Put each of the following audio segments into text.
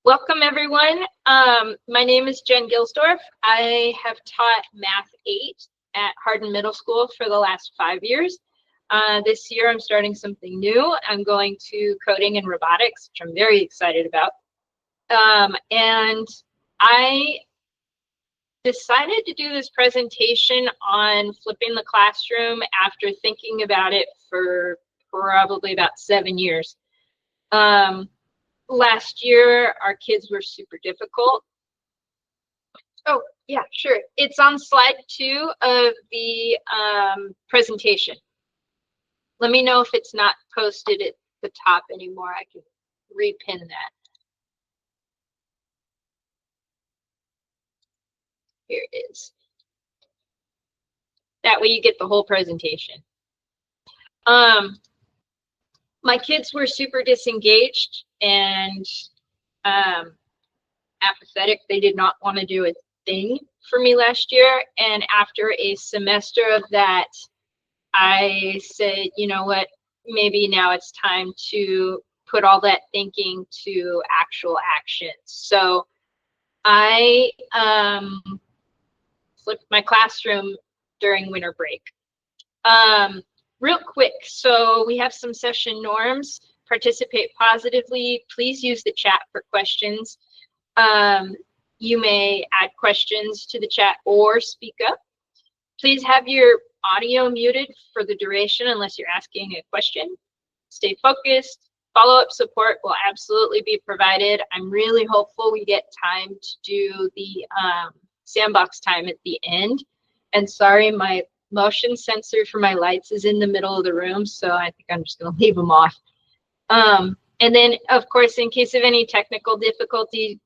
Welcome, everyone. My name is Jen Gilsdorf. I have taught Math 8 at Hardin Middle School for the last 5 years. This year, I'm starting something new. I'm going to coding and robotics, which I'm very excited about. And I decided to do this presentation on flipping the classroom after thinking about it for probably about 7 years. Last year, our kids were super difficult. Oh, yeah, sure. It's on slide 2 of the presentation. Let me know if it's not posted at the top anymore. I can repin that. Here it is. That way you get the whole presentation. My kids were super disengaged and apathetic. They did not want to do a thing for me last year. And after a semester of that, I said, you know what, maybe now it's time to put all that thinking to actual action. So I flipped my classroom during winter break. Real quick, so we have some session norms. Participate positively. Please use the chat for questions. You may add questions to the chat or speak up. Please have your audio muted for the duration unless you're asking a question. Stay focused. Follow-up support will absolutely be provided. I'm really hopeful we get time to do the sandbox time at the end. And sorry, my motion sensor for my lights is in the middle of the room, so I think I'm just going to leave them off. And then, of course, in case of any technical difficulty,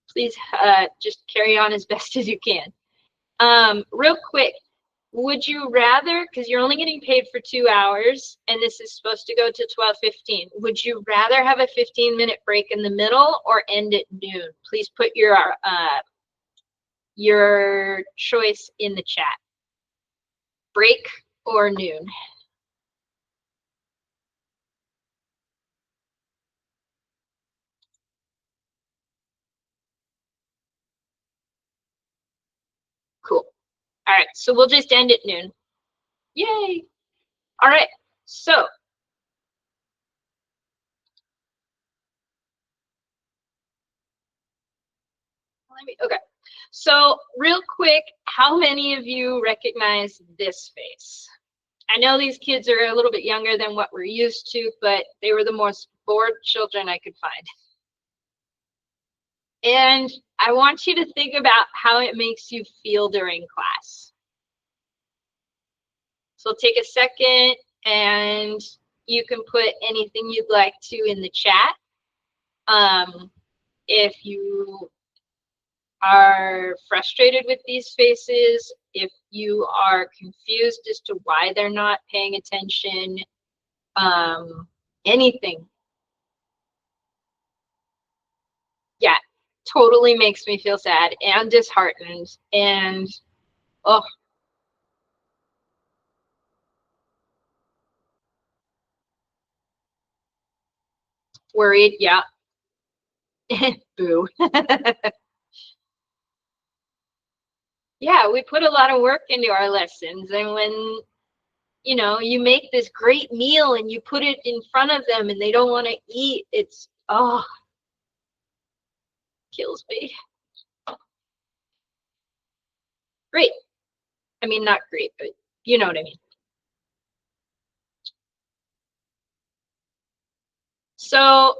please just carry on as best as you can. Real quick, would you rather, because you're only getting paid for 2 hours, and this is supposed to go to 12:15, would you rather have a 15-minute break in the middle or end at noon? Please put your choice in the chat. Break or noon? Cool. All right, so we'll just end at noon. Yay. All right, so okay. So real quick, how many of you recognize this face? I know these kids are a little bit younger than what we're used to, but they were the most bored children I could find. And I want you to think about how it makes you feel during class. So take a second and you can put anything you'd like to in the chat. If you are frustrated with these faces, if you are confused as to why they're not paying attention, anything. Yeah, totally makes me feel sad and disheartened and, oh. Worried, yeah. Boo. Yeah, we put a lot of work into our lessons, and when you know you make this great meal and you put it in front of them and they don't want to eat, it's kills me. Great. I mean, not great, but you know what I mean. So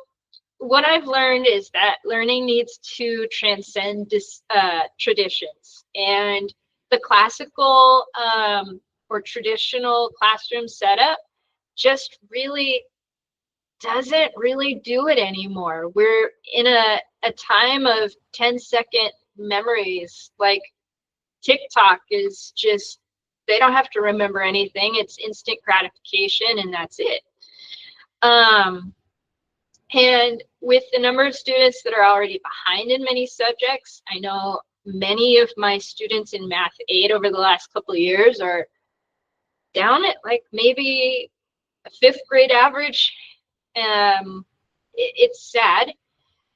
what I've learned is that learning needs to transcend traditions, and the classical or traditional classroom setup just really doesn't really do it anymore. We're in a time of 10-second memories. Like TikTok is just, they don't have to remember anything. It's instant gratification and that's it. And with the number of students that are already behind in many subjects, I know many of my students in Math 8 over the last couple of years are down at like maybe a 5th grade average. It's sad.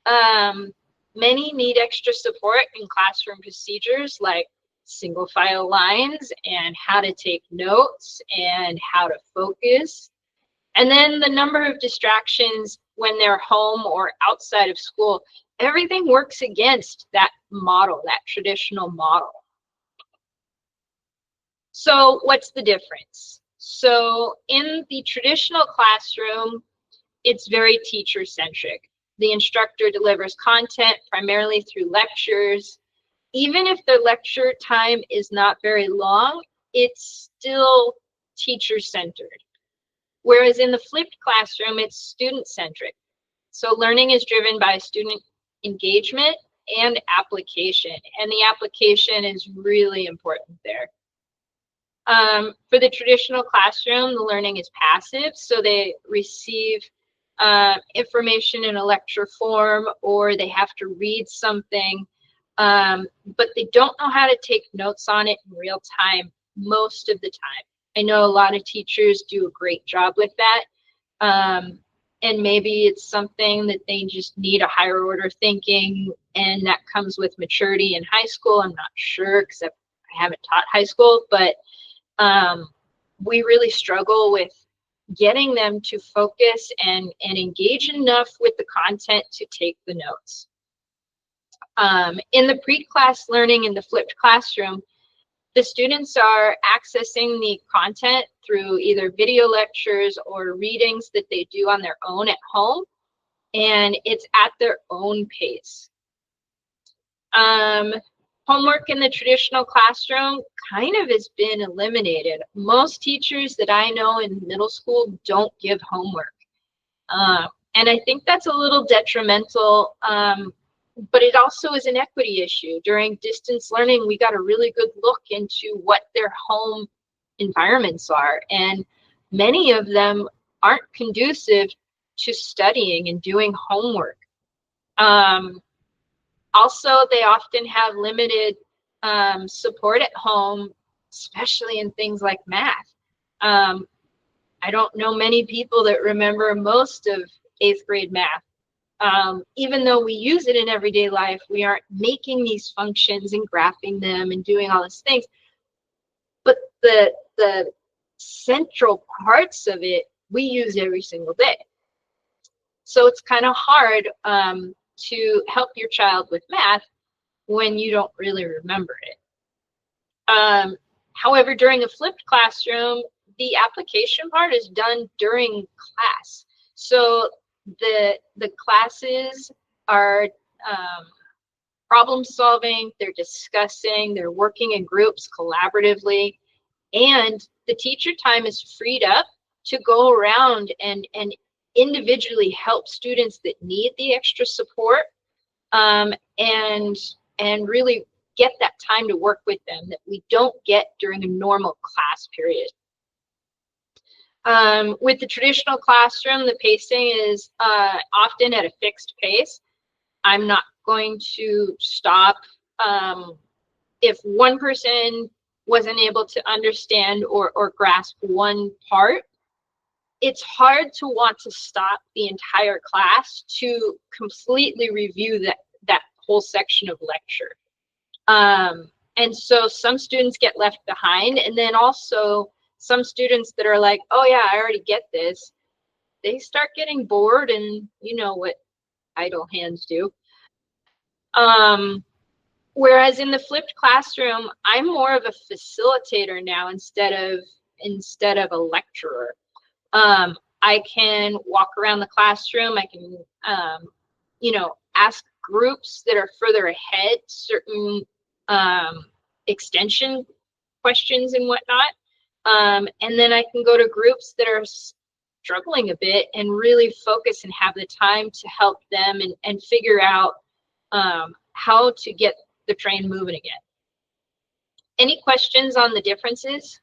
Many need extra support in classroom procedures like single file lines and how to take notes and how to focus. And then the number of distractions when they're home or outside of school, everything works against that model, that traditional model. So what's the difference? So in the traditional classroom, it's very teacher-centric. The instructor delivers content primarily through lectures. Even if the lecture time is not very long, it's still teacher-centered. Whereas in the flipped classroom, it's student-centric. So learning is driven by student engagement and application, and the application is really important there. For the traditional classroom, the learning is passive, so they receive information in a lecture form, or they have to read something, but they don't know how to take notes on it in real time most of the time. I know a lot of teachers do a great job with that, and maybe it's something that they just need a higher order thinking, and that comes with maturity in high school. I'm not sure, because I haven't taught high school, but we really struggle with getting them to focus and engage enough with the content to take the notes. In the pre-class learning in the flipped classroom, the students are accessing the content through either video lectures or readings that they do on their own at home, and it's at their own pace. Homework in the traditional classroom kind of has been eliminated. Most teachers that I know in middle school don't give homework. And I think that's a little detrimental, but it also is an equity issue. During distance learning, we got a really good look into what their home environments are, and many of them aren't conducive to studying and doing homework. Also, they often have limited support at home, especially in things like math. I don't know many people that remember most of 8th grade math. Even though we use it in everyday life, we aren't making these functions and graphing them and doing all these things. But the central parts of it, we use every single day. So it's kind of hard to help your child with math when you don't really remember it. However, during a flipped classroom, the application part is done during class. So the classes are problem solving, they're discussing, they're working in groups collaboratively, and the teacher time is freed up to go around and individually help students that need the extra support, and really get that time to work with them that we don't get during a normal class period. With the traditional classroom, the pacing is often at a fixed pace. I'm not going to stop. If one person wasn't able to understand or grasp one part, it's hard to want to stop the entire class to completely review that whole section of lecture. And so some students get left behind, and then also some students that are like, oh yeah, I already get this, they start getting bored, and you know what idle hands do. Whereas in the flipped classroom, I'm more of a facilitator now instead of a lecturer. I can walk around the classroom. I can, ask groups that are further ahead certain extension questions and whatnot. And then I can go to groups that are struggling a bit and really focus and have the time to help them and figure out how to get the train moving again. Any questions on the differences?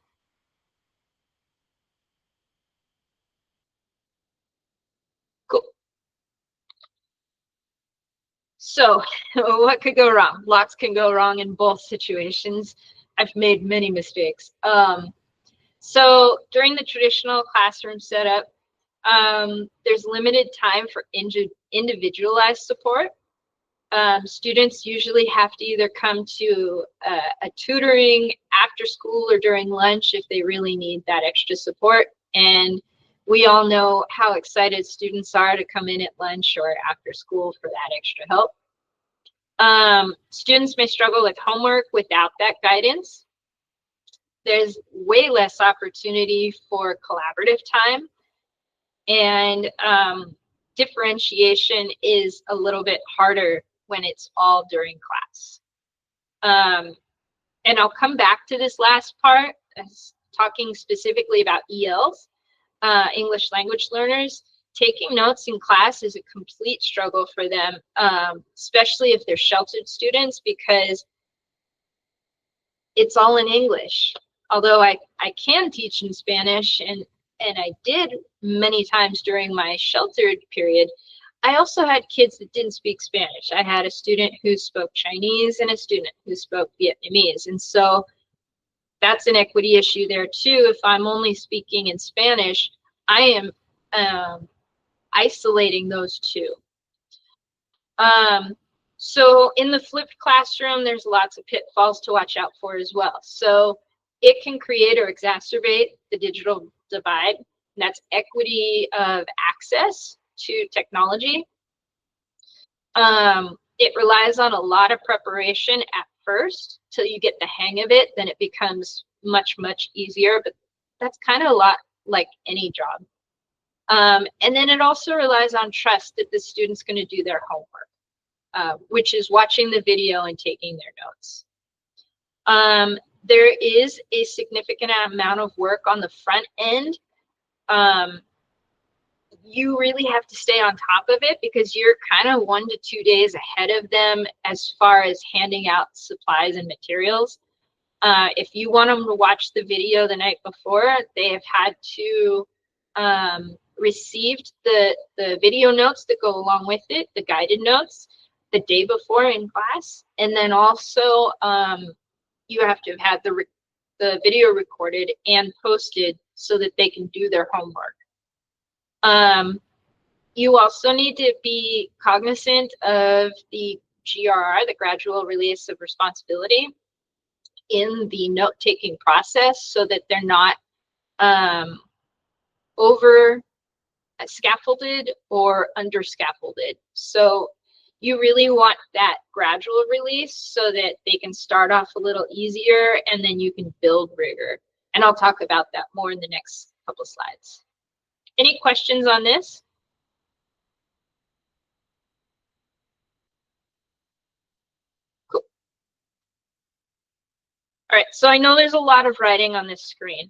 Cool. So what could go wrong? Lots can go wrong in both situations. I've made many mistakes. So during the traditional classroom setup, There's limited time for individualized support. Students usually have to either come to a tutoring after school or during lunch if they really need that extra support. And we all know how excited students are to come in at lunch or after school for that extra help. Students may struggle with homework without that guidance. There's way less opportunity for collaborative time, and differentiation is a little bit harder when it's all during class. And I'll come back to this last part, talking specifically about ELs, English language learners. Taking notes in class is a complete struggle for them, especially if they're sheltered students, because it's all in English. Although I can teach in Spanish, and I did many times during my sheltered period, I also had kids that didn't speak Spanish. I had a student who spoke Chinese and a student who spoke Vietnamese. And so that's an equity issue there too. If I'm only speaking in Spanish, I am isolating those two. So in the flipped classroom, there's lots of pitfalls to watch out for as well. So it can create or exacerbate the digital divide. And that's equity of access to technology. It relies on a lot of preparation at first till you get the hang of it. Then it becomes much, much easier. But that's kind of a lot like any job. And then it also relies on trust that the student's going to do their homework, which is watching the video and taking their notes. There is a significant amount of work on the front end. You really have to stay on top of it because you're kind of 1 to 2 days ahead of them as far as handing out supplies and materials. If you want them to watch the video the night before, they have had to received the video notes that go along with it, the guided notes, the day before in class. And then also you have to have had the video recorded and posted so that they can do their homework. You also need to be cognizant of the GRR, the gradual release of responsibility, in the note-taking process so that they're not over scaffolded or under scaffolded. So you really want that gradual release so that they can start off a little easier and then you can build rigor. And I'll talk about that more in the next couple slides. Any questions on this? Cool. All right, so I know there's a lot of writing on this screen.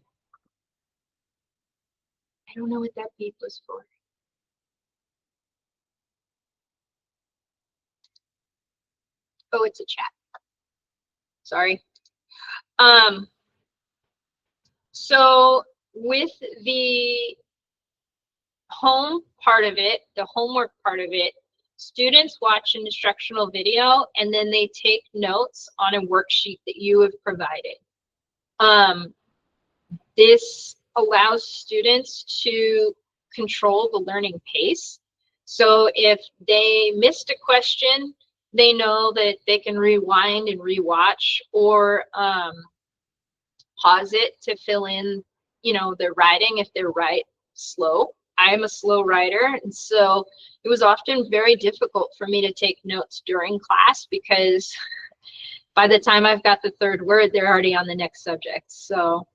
I don't know what that beep was for. Oh, it's a chat. Sorry. So with the home part of it, the homework part of it, students watch an instructional video and then they take notes on a worksheet that you have provided. This allows students to control the learning pace. So if they missed a question, they know that they can rewind and rewatch or pause it to fill in, you know, their writing if they're slow. I am a slow writer, and so it was often very difficult for me to take notes during class because by the time I've got the third word, they're already on the next subject. So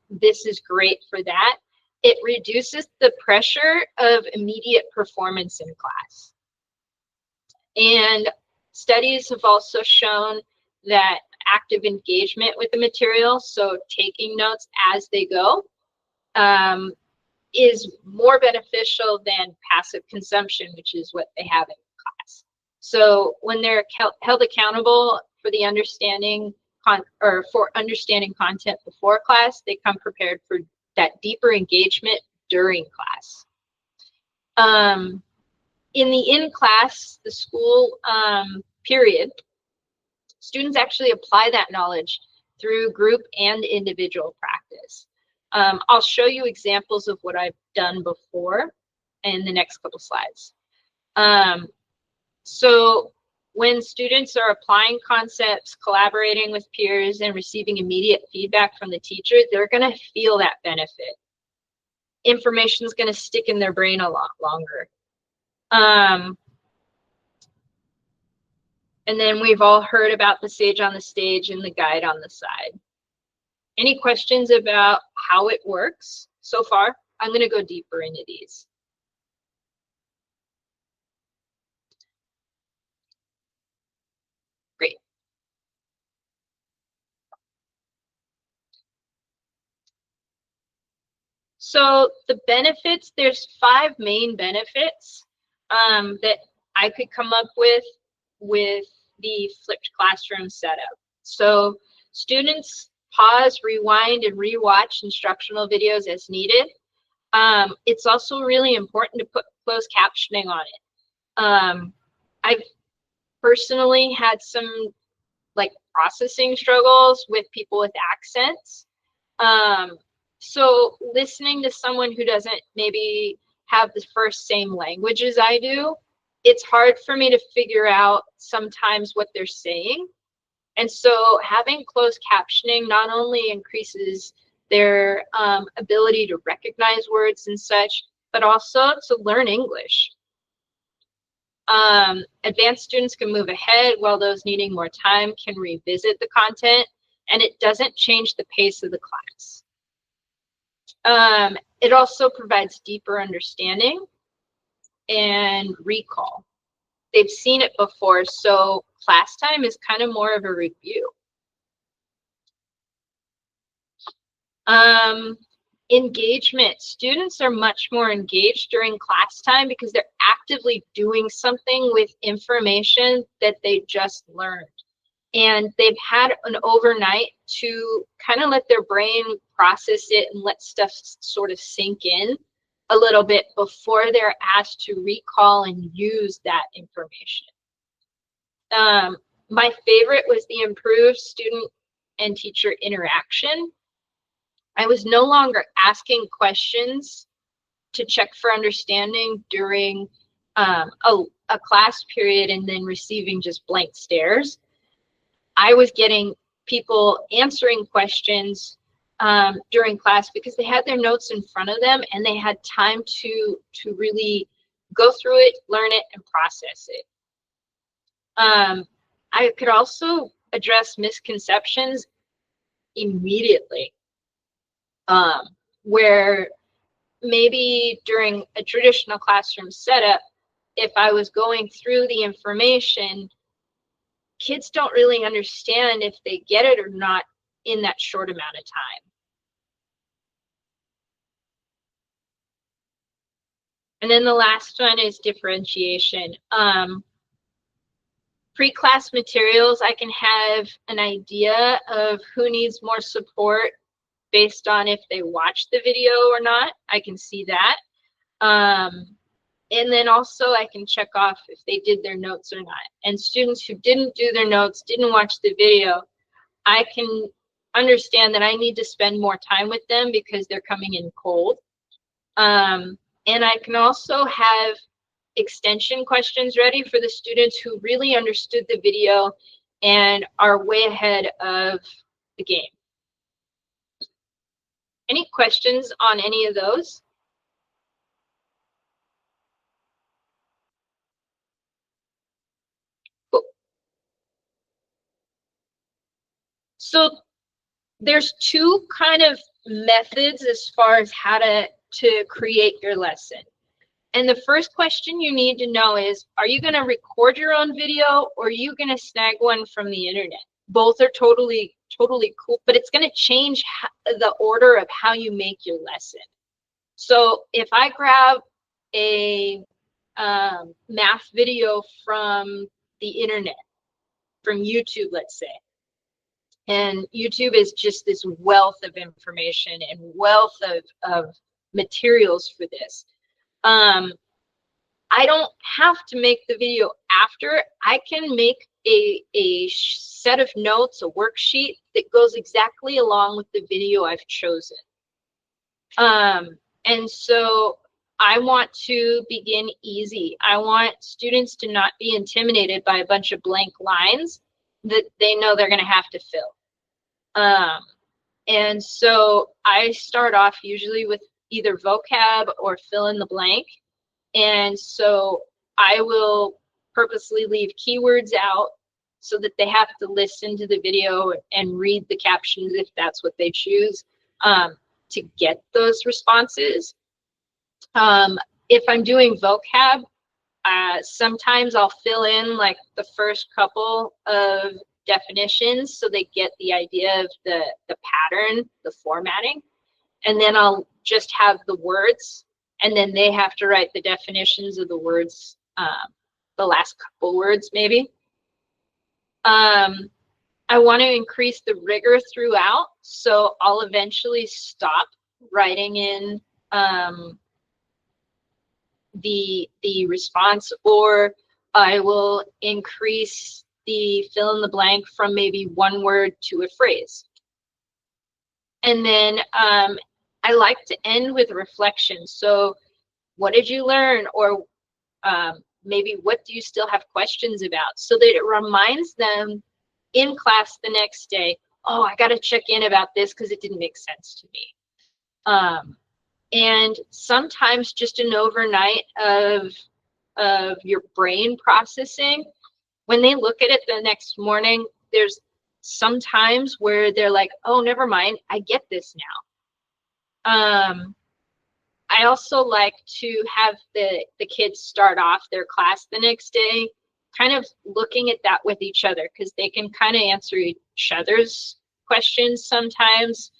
this is great for that. It reduces the pressure of immediate performance in class. And studies have also shown that active engagement with the material, so taking notes as they go, is more beneficial than passive consumption, which is what they have in class. So when they're held accountable for the understanding for understanding content before class, they come prepared for that deeper engagement during class. In the in-class, the school period, students actually apply that knowledge through group and individual practice. I'll show you examples of what I've done before in the next couple slides. So when students are applying concepts, collaborating with peers, and receiving immediate feedback from the teacher, they're going to feel that benefit. Information is going to stick in their brain a lot longer. And then we've all heard about the sage on the stage and the guide on the side. Any questions about how it works so far? I'm going to go deeper into these. Great. So the benefits, there's 5 main benefits that I could come up with the flipped classroom setup. So students pause, rewind, and rewatch instructional videos as needed. It's also really important to put closed captioning on it. I've personally had some like processing struggles with people with accents. So listening to someone who doesn't maybe have the first same language as I do, it's hard for me to figure out sometimes what they're saying. And so having closed captioning not only increases their ability to recognize words and such, but also to learn English. Advanced students can move ahead while those needing more time can revisit the content, and it doesn't change the pace of the class. It also provides deeper understanding and recall. They've seen it before, so class time is kind of more of a review. Engagement. Students are much more engaged during class time because they're actively doing something with information that they just learned. And they've had an overnight to kind of let their brain process it and let stuff sort of sink in a little bit before they're asked to recall and use that information. My favorite was the improved student and teacher interaction. I was no longer asking questions to check for understanding during a class period and then receiving just blank stares. I was getting people answering questions during class because they had their notes in front of them and they had time to really go through it, learn it, and process it. I could also address misconceptions immediately, where maybe during a traditional classroom setup, if I was going through the information, kids don't really understand if they get it or not in that short amount of time. And then the last one is differentiation. Pre-class materials, I can have an idea of who needs more support based on if they watch the video or not. I can see that. And then also I can check off if they did their notes or not. And students who didn't do their notes, didn't watch the video, I can understand that I need to spend more time with them because they're coming in cold. And I can also have extension questions ready for the students who really understood the video and are way ahead of the game. Any questions on any of those? Cool. So there's 2 kind of methods as far as how to create your lesson. And the first question you need to know is, are you going to record your own video or are you going to snag one from the internet? Both are totally cool, but it's going to change the order of how you make your lesson. So if I grab a math video from the internet, from YouTube, let's say, and YouTube is just this wealth of information and wealth of materials for this. I don't have to make the video after. I can make a set of notes, a worksheet that goes exactly along with the video I've chosen. And And so I want to begin easy. I want students to not be intimidated by a bunch of blank lines that they know they're going to have to fill. And so I start off usually with either vocab or fill in the blank. And so I will purposely leave keywords out so that they have to listen to the video and read the captions if that's what they choose to get those responses. If I'm doing vocab, sometimes I'll fill in like the first couple of definitions so they get the idea of the pattern, the formatting, and then I'll just have the words, and then they have to write the definitions of the words, the last couple words maybe. I want to increase the rigor throughout, so I'll eventually stop writing in the response, or I will increase the fill in the blank from maybe one word to a phrase. And then I like to end with reflection. So what did you learn? Or maybe what do you still have questions about? So that it reminds them in class the next day, oh, I got to check in about this because it didn't make sense to me. And sometimes just an overnight of your brain processing, when they look at it the next morning, there's some times where they're like, oh, never mind, I get this now. I also like to have the kids start off their class the next day kind of looking at that with each other, because they can kind of answer each other's questions sometimes,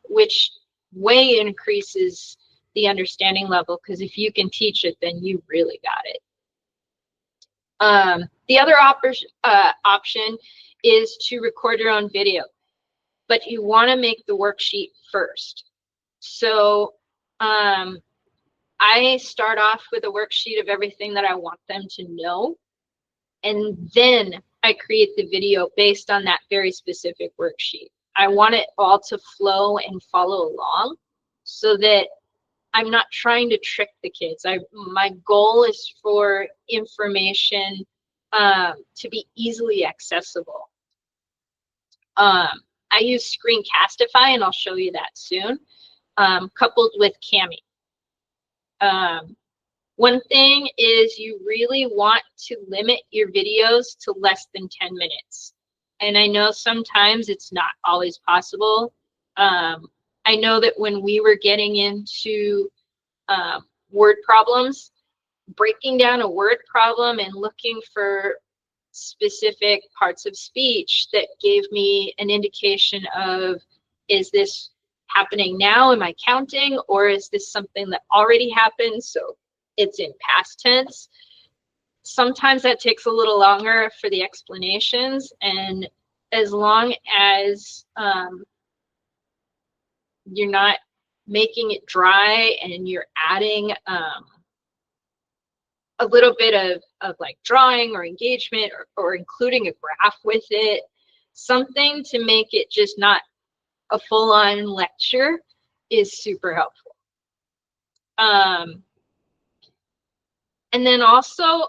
which way increases the understanding level, because if you can teach it, then you really got it. The other option is to record your own video, but you want to make the worksheet first. So I start off with a worksheet of everything that I want them to know, and then I create the video based on that very specific worksheet. I want it all to flow and follow along so that I'm not trying to trick the kids. My goal is for information to be easily accessible. I use Screencastify, and I'll show you that soon, coupled with Kami. One thing is you really want to limit your videos to less than 10 minutes. And I know sometimes it's not always possible. I know that when we were getting into word problems, breaking down a word problem and looking for specific parts of speech that gave me an indication of, is this happening now? Am I counting? Or is this something that already happened? So it's in past tense. Sometimes that takes a little longer for the explanations. And as long as you're not making it dry and you're adding a little bit of like drawing or engagement, or including a graph with it, something to make it just not a full-on lecture, is super helpful. And then also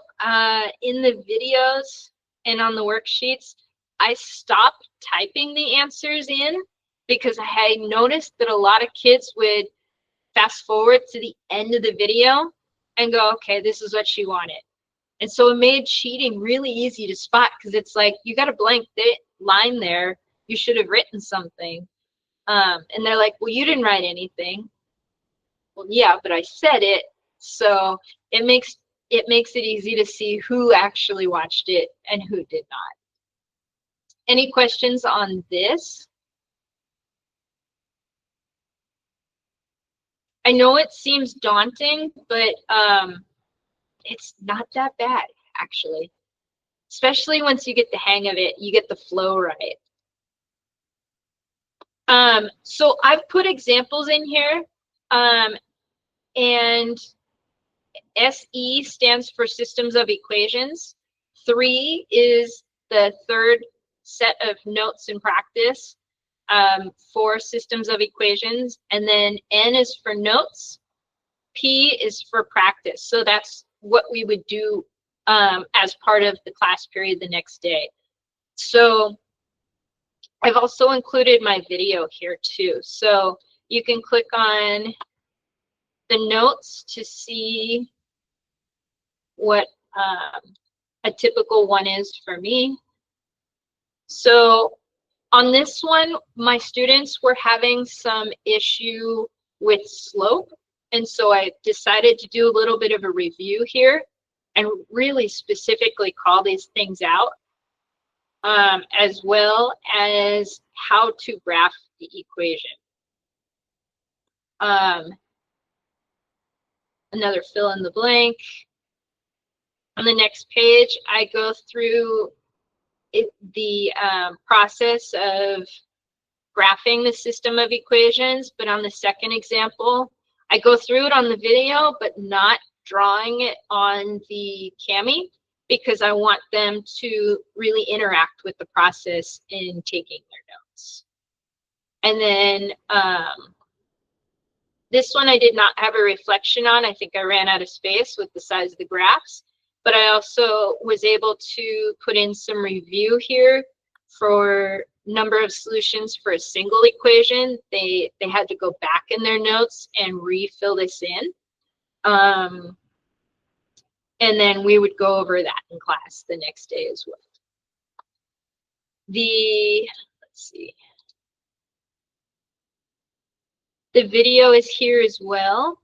in the videos and on the worksheets, I stopped typing the answers in because I had noticed that a lot of kids would fast forward to the end of the video and go, okay, this is what she wanted. And so it made cheating really easy to spot, because it's like, you got a blank line there, you should have written something. And they're like, well, you didn't write anything. Well, yeah, but I said it. So it makes it easy to see who actually watched it and who did not. Any questions on this? I know it seems daunting, but it's not that bad, actually. Especially once you get the hang of it, you get the flow right. So I've put examples in here, and SE stands for Systems of Equations. 3 is the third set of notes in practice. for systems of equations, and then N is for notes, P is for practice. So that's what we would do as part of the class period the next day. So I've also included my video here too. So you can click on the notes to see what a typical one is for me. So on this one, my students were having some issue with slope. And so I decided to do a little bit of a review here and really specifically call these things out, as well as how to graph the equation. Another fill in the blank. On the next page, I go through the process of graphing the system of equations, but on the second example, I go through it on the video, but not drawing it on the Kami, because I want them to really interact with the process in taking their notes. And then this one I did not have a reflection on. I think I ran out of space with the size of the graphs, but I also was able to put in some review here for number of solutions for a single equation. They had to go back in their notes and refill this in. And then we would go over that in class the next day as well. Let's see. The video is here as well.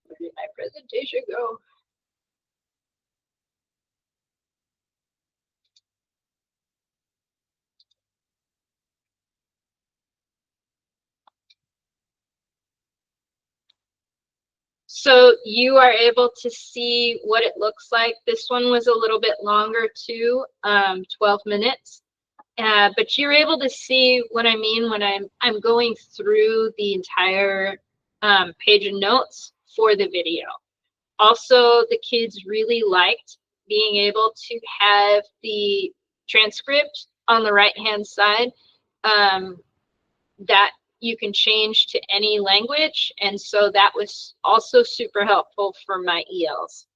Where did my presentation go? So you are able to see what it looks like. This one was a little bit longer too, 12 minutes. But you're able to see what I mean when I'm going through the entire page of notes for the video. Also, the kids really liked being able to have the transcript on the right-hand side that you can change to any language. And so that was also super helpful for my ELs.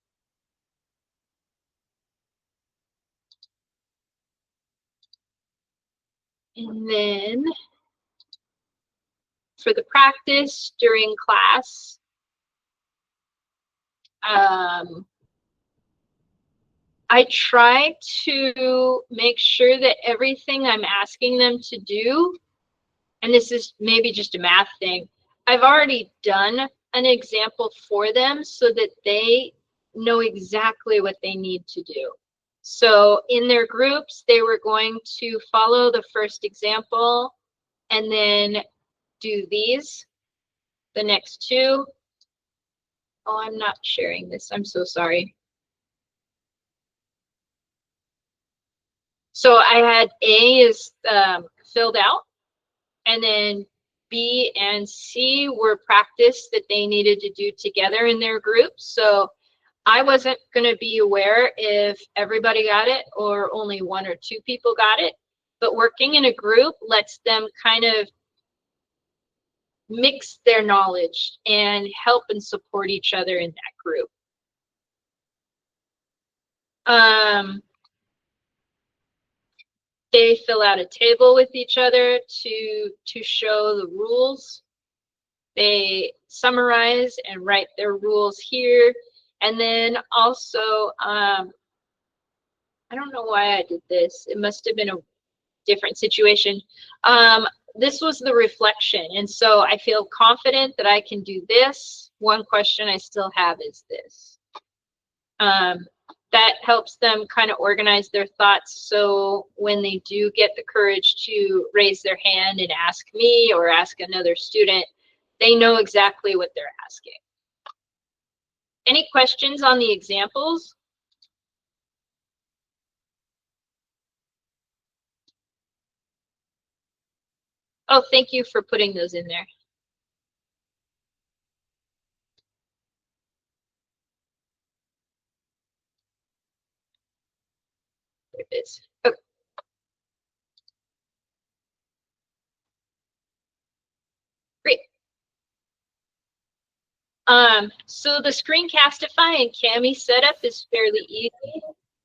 And then for the practice during class, I try to make sure that everything I'm asking them to do, and this is maybe just a math thing, I've already done an example for them so that they know exactly what they need to do. So in their groups, they were going to follow the first example and then do these, the next two. Oh, I'm not sharing this. I'm so sorry. So I had A is filled out, and then B and C were practice that they needed to do together in their group. So I wasn't going to be aware if everybody got it or only one or two people got it. But working in a group lets them kind of mix their knowledge and help and support each other in that group. They fill out a table with each other to show the rules. They summarize and write their rules here. And then also, I don't know why I did this. It must have been a different situation. This was the reflection. And so I feel confident that I can do this. One question I still have is this. That helps them kind of organize their thoughts, so when they do get the courage to raise their hand and ask me or ask another student, they know exactly what they're asking. Any questions on the examples? Oh, thank you for putting those in there. There it is. Oh. Great. So the Screencastify and Cami setup is fairly easy.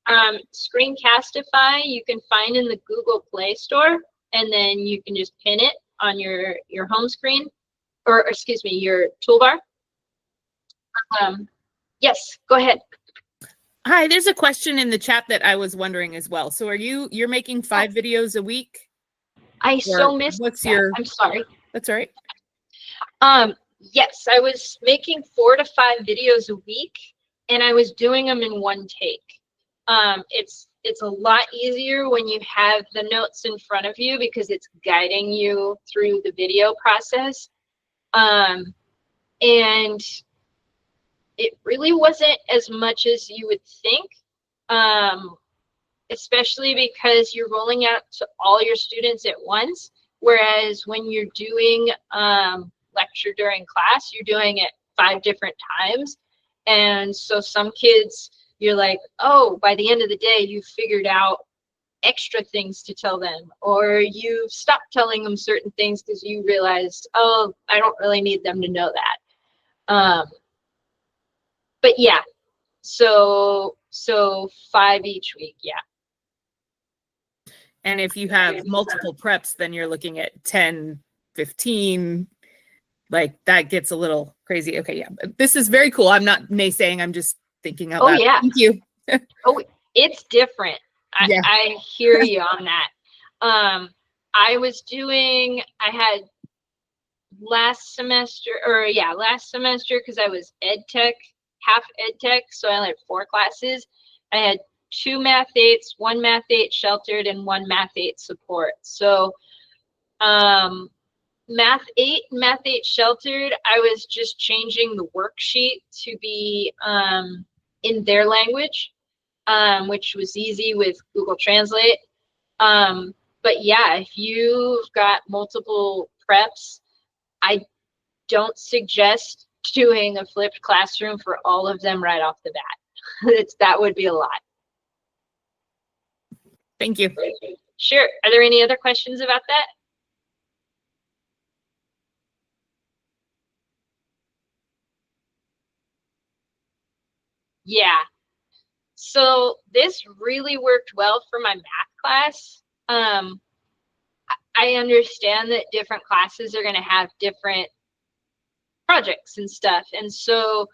Screencastify you can find in the Google Play Store, and then you can just pin it on your home screen, or excuse me, your toolbar. Yes, go ahead. Hi, there's a question in the chat that I was wondering as well. So you're making 5 videos a week? I so missed that. I'm sorry. That's all right. Yes, I was making 4 to 5 videos a week, and I was doing them in one take. It's a lot easier when you have the notes in front of you because it's guiding you through the video process. And it really wasn't as much as you would think, especially because you're rolling out to all your students at once. Whereas when you're doing lecture during class, you're doing it 5 different times. And so some kids, you're like, oh, by the end of the day, you've figured out extra things to tell them, or you've stopped telling them certain things because you realized, oh, I don't really need them to know that. But yeah, so 5 each week, yeah. And if you have multiple preps, then you're looking at 10, 15, like that gets a little crazy. Okay, yeah, this is very cool. I'm not naysaying, I'm just thinking out loud. Yeah. Thank you. Oh, it's different. I hear you on that. I had last semester, because I was ed tech, half ed tech, so I had 4 classes. I had 2 math 8s, 1 math 8 sheltered, and 1 math 8 support. So math 8 sheltered, I was just changing the worksheet to be in their language, which was easy with Google Translate. But yeah, if you've got multiple preps, I don't suggest doing a flipped classroom for all of them right off the bat. That would be a lot. Thank you. Sure. Are there any other questions about that? Yeah. So this really worked well for my math class. I understand that different classes are going to have different projects and stuff. And so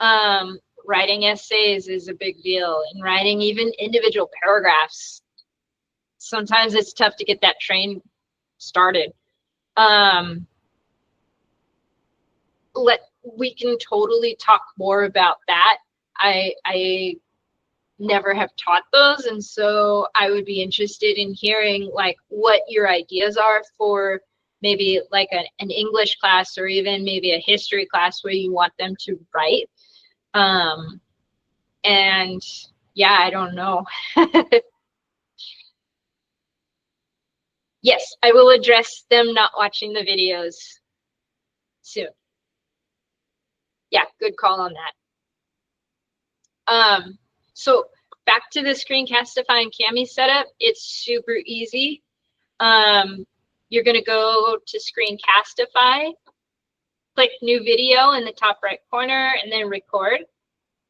writing essays is a big deal, and writing even individual paragraphs. Sometimes it's tough to get that train started. We can totally talk more about that. I never have taught those, and so I would be interested in hearing like what your ideas are for maybe like an English class, or even maybe a history class where you want them to write. And yeah, I don't know. Yes, I will address them not watching the videos soon. Yeah, good call on that. So back to the Screencastify and Cami setup, it's super easy. You're gonna go to Screencastify, click new video in the top right corner, and then record.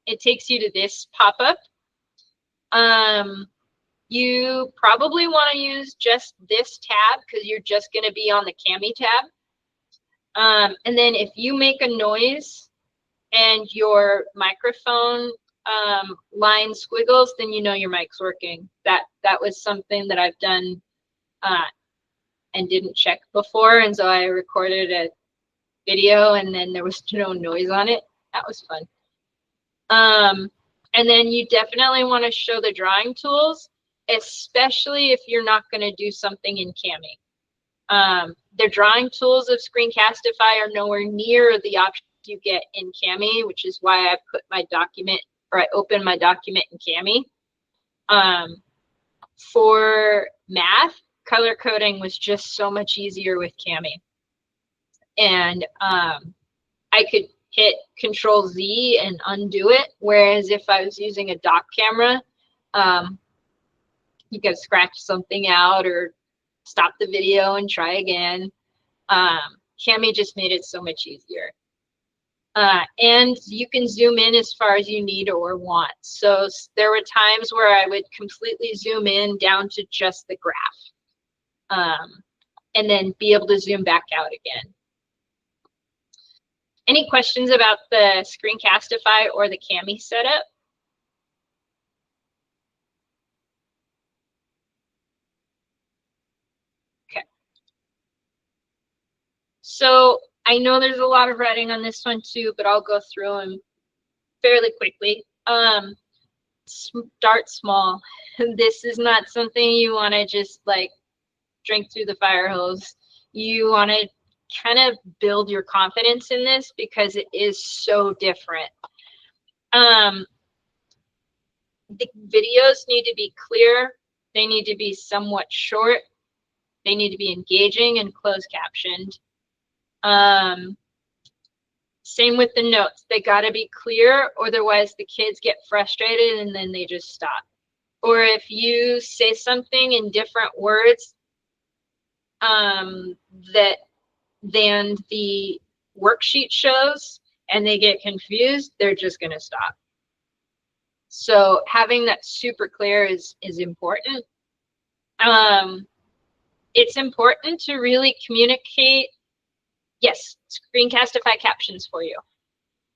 It takes you to this pop-up. You probably want to use just this tab because you're just going to be on the Cami tab. And then if you make a noise and your microphone line squiggles, then you know your mic's working. That was something that I've done and didn't check before, and so I recorded a video and then there was no noise on it. That was fun. And then you definitely want to show the drawing tools, especially if you're not going to do something in Cami. The drawing tools of Screencastify are nowhere near the options you get in Cami, which is why I put my document, or I open my document in Cami. For math, color coding was just so much easier with Cami. And I could hit Control Z and undo it. Whereas if I was using a dock camera, you could scratch something out or stop the video and try again. Cami just made it so much easier. And you can zoom in as far as you need or want. So there were times where I would completely zoom in down to just the graph, and then be able to zoom back out again. Any questions about the Screencastify or the Cami setup? Okay. So I know there's a lot of writing on this one too, but I'll go through them fairly quickly. Start small. This is not something you want to just like drink through the fire hose. You want to kind of build your confidence in this because it is so different. The videos need to be clear. They need to be somewhat short. They need to be engaging and closed captioned. Same with the notes. They got to be clear, otherwise the kids get frustrated and then they just stop. Or if you say something in different words than the worksheet shows and they get confused, they're just going to stop. So having that super clear is important. It's important to really communicate. Yes, Screencastify captions for you,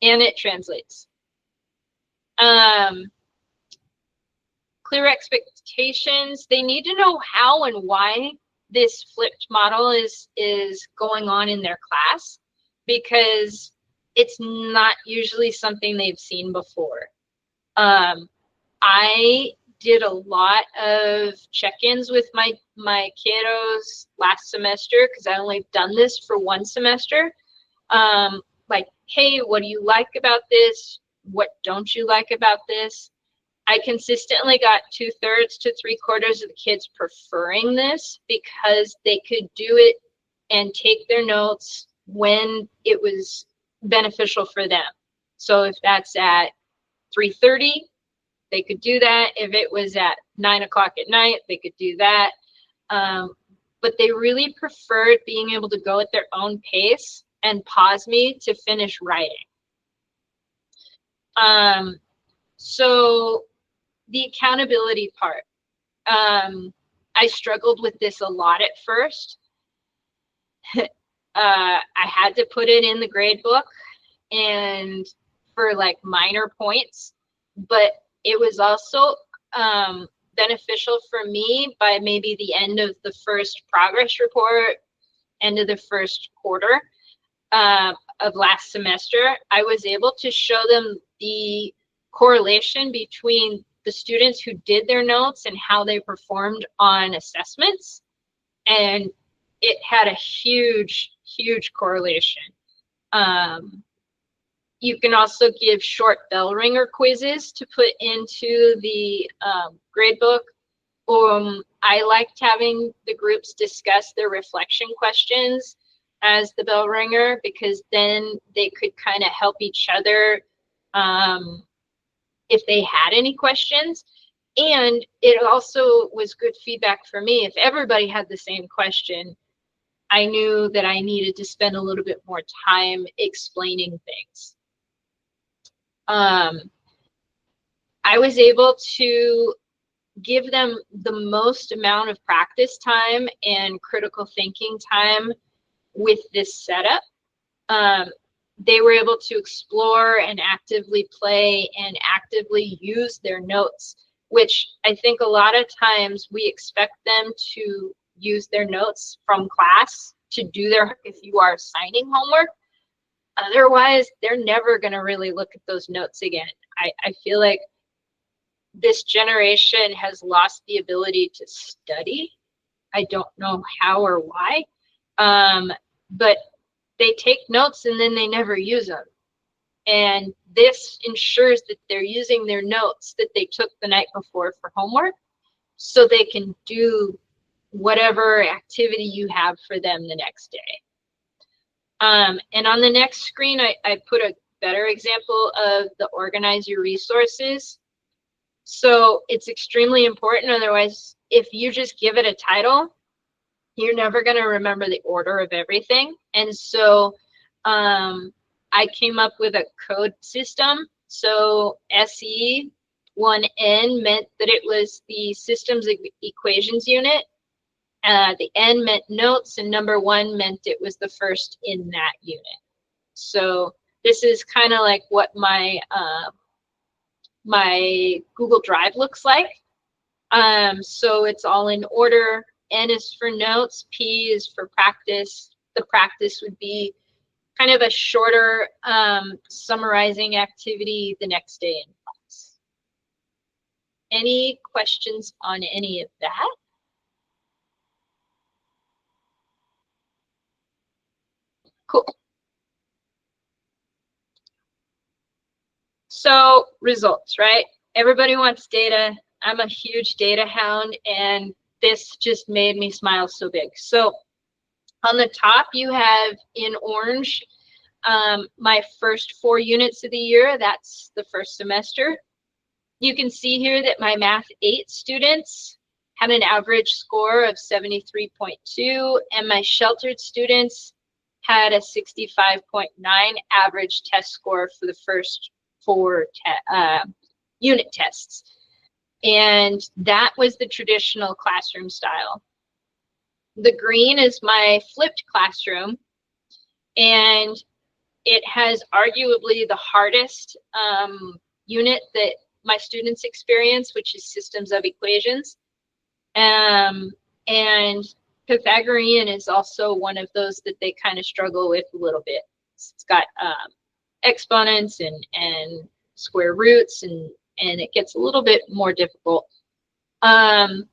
and it translates. Clear expectations. They need to know how and why this flipped model is going on in their class, because it's not usually something they've seen before. I did a lot of check-ins with my kiddos last semester because I only done this for one semester. Like, hey, what do you like about this? What don't you like about this? I consistently got 2/3 to 3/4 of the kids preferring this because they could do it and take their notes when it was beneficial for them. So if that's at 3:30, they could do that. If it was at 9 o'clock at night, they could do that. But they really preferred being able to go at their own pace and pause me to finish writing. So the accountability part. I struggled with this a lot at first. I had to put it in the grade book and for like minor points, but it was also beneficial for me by maybe the end of the first progress report, end of the first quarter of last semester. I was able to show them the correlation between the students who did their notes and how they performed on assessments. And it had a huge, huge correlation. You can also give short bell ringer quizzes to put into the gradebook. I liked having the groups discuss their reflection questions as the bell ringer, because then they could kind of help each other if they had any questions. And it also was good feedback for me. If everybody had the same question, I knew that I needed to spend a little bit more time explaining things. I was able to give them the most amount of practice time and critical thinking time with this setup. They were able to explore and actively play and actively use their notes, which I think a lot of times we expect them to use their notes from class to do their, if you are assigning homework. Otherwise, they're never going to really look at those notes again. I feel like this generation has lost the ability to study. I don't know how or why, but they take notes and then they never use them. And this ensures that they're using their notes that they took the night before for homework so they can do whatever activity you have for them the next day. And on the next screen, I put a better example of the organize your resources. So it's extremely important. Otherwise, if you just give it a title, you're never going to remember the order of everything. And so I came up with a code system. So SE1N meant that it was the systems equations unit. The N meant notes, and number 1 meant it was the first in that unit. So this is kind of like what my my Google Drive looks like. So it's all in order. N is for notes, P is for practice. The practice would be kind of a shorter summarizing activity the next day in class. Any questions on any of that? Cool. So results, right? Everybody wants data. I'm a huge data hound, and this just made me smile so big. So on the top, you have in orange my first 4 units of the year. That's the first semester. You can see here that my Math 8 students had an average score of 73.2, and my sheltered students had a 65.9 average test score for the first 4 unit tests. And that was the traditional classroom style. The green is my flipped classroom, and it has arguably the hardest unit that my students experience, which is systems of equations. And Pythagorean is also one of those that they kind of struggle with a little bit. It's got exponents and square roots, and it gets a little bit more difficult. The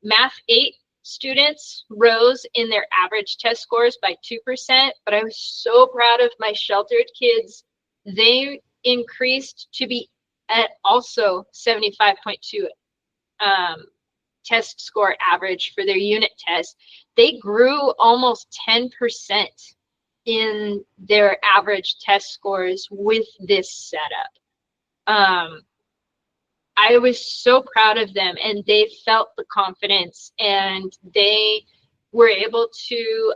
Math 8 students rose in their average test scores by 2%, but I was so proud of my sheltered kids. They increased to be at also 75.2 test score average for their unit test. They grew almost 10% in their average test scores with this setup. I was so proud of them, and they felt the confidence, and they were able to